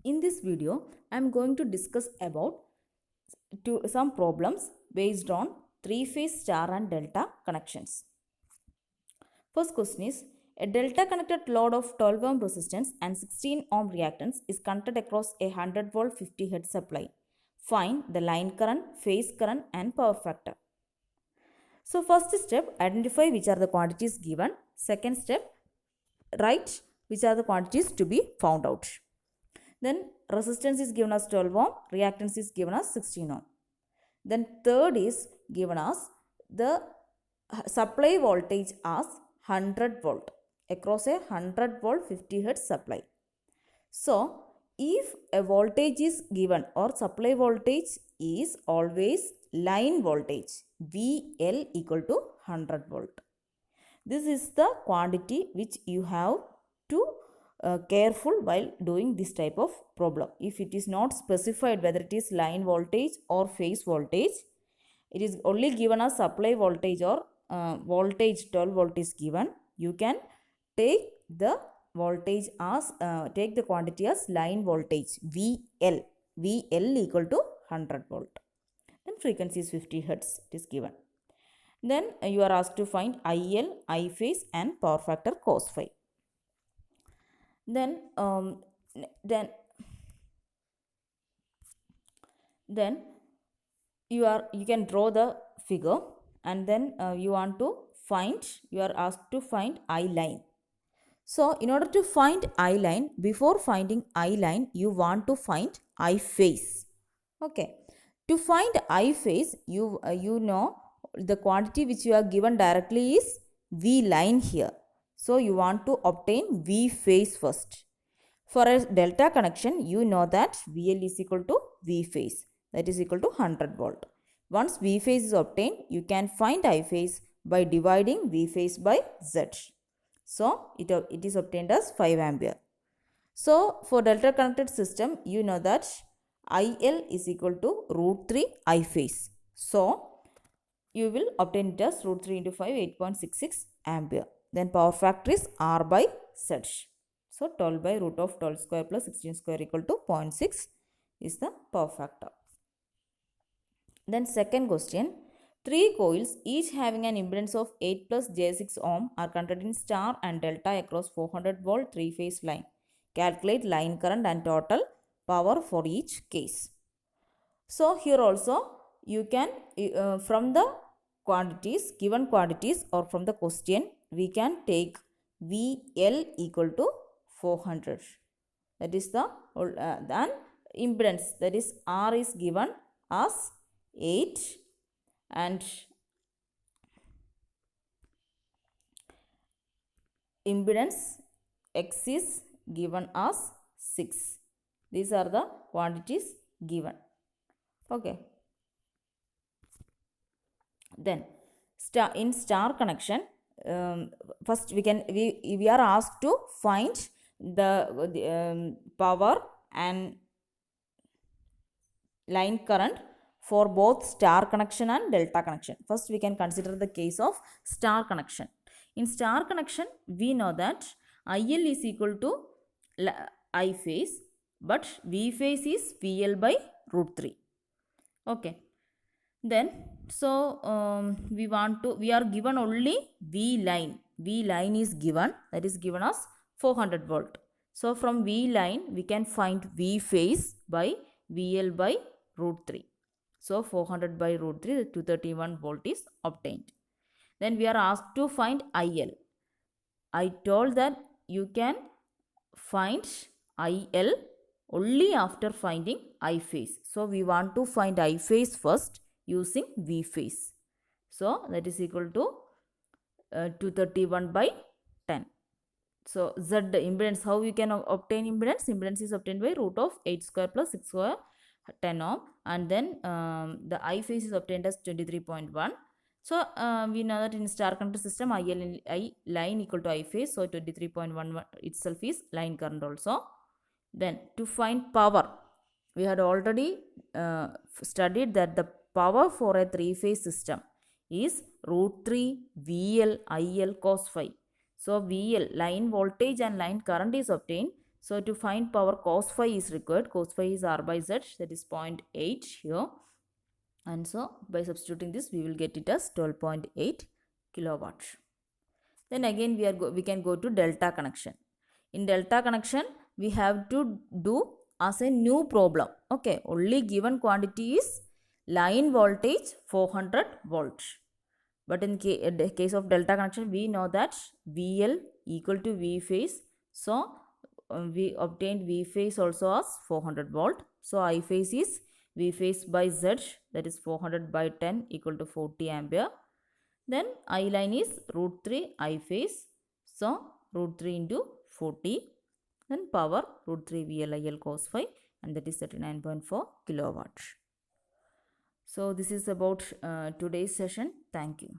In this video, I am going to discuss about some problems based on three-phase star and delta connections. First question is, a delta connected load of 12 ohm resistance and 16 ohm reactance is connected across a 100 volt 50 Hz supply. Find the line current, phase current and power factor. So first step, identify which are the quantities given. Second step, write which are the quantities to be found out. Then resistance is given as 12 ohm, reactance is given as 16 ohm. Then third is given as the supply voltage as 100 volt across a 100 volt 50 Hz supply. So if a voltage is given or supply voltage is always line voltage VL equal to 100 volt. This is the quantity which you have to careful while doing this type of problem. If it is not specified whether it is line voltage or phase voltage, it is only given as supply voltage or voltage 12 volt is given, you can take the voltage as take the quantity as line voltage VL equal to 100 volt. Then frequency is 50 Hz, it is given. Then you are asked to find IL, I phase and power factor cos phi. Then you can draw the figure, and then you are asked to find I line. So in order to find I line, before finding I line, you want to find I phase. Okay. To find I phase, you know the quantity which you are given directly is V line here. So you want to obtain V phase first. For a delta connection, you know that VL is equal to V phase, that is equal to 100 volt. Once V phase is obtained, you can find I phase by dividing V phase by Z. So it is obtained as 5 ampere. So for delta connected system, you know that IL is equal to root 3 I phase. So you will obtain it as root 3 into 5, 8.66 ampere. Then power factor is R by Z. So 12 by root of 12 square plus 16 square equal to 0.6 is the power factor. Then second question, 3 coils each having an impedance of 8 plus J6 ohm are connected in star and delta across 400 volt 3 phase line. Calculate line current and total power for each case. So here also you can from the quantities, given quantities or from the question, we can take VL equal to 400. That is the then impedance, that is R is given as 8 and impedance X is given as 6. These are the quantities given. Okay. Then in star connection, first we are asked to find the power and line current for both star connection and delta connection. First we can consider the case of star connection. In star connection, we know that IL is equal to I phase, but V phase is VL by root 3. Okay. Then so we are given only V line. V line is given, that is given as 400 volt. So from V line we can find V phase by VL by root 3. So 400 by root 3, 231 volt is obtained. Then we are asked to find IL. I told that you can find IL only after finding I phase. So we want to find I phase first using V phase. So that is equal to 231 by 10. So Z impedance, how we can obtain impedance? Impedance is obtained by root of 8 square plus 6 square 10 ohm, and then the I phase is obtained as 23.1. So we know that in star connected system I line equal to I phase, so 23.11 itself is line current also. Then to find power, we had already studied that the power for a 3-phase system is root 3 VL IL cos phi. So VL line voltage and line current is obtained. So to find power cos phi is required. Cos phi is R by Z, that is 0.8 here. And so by substituting this, we will get it as 12.8 kilowatt. Then again we can go to delta connection. In delta connection, we have to do as a new problem. Okay, only given quantity is line voltage 400 volts. But in the case of delta connection, we know that VL equal to V phase. So we obtained V phase also as 400 volt. So I phase is V phase by Z, that is 400 by 10 equal to 40 ampere. Then I line is root 3 I phase. So root 3 into 40. Then power root 3 VLIL cos phi, and that is 39.4 kilowatt. So this is about today's session. Thank you.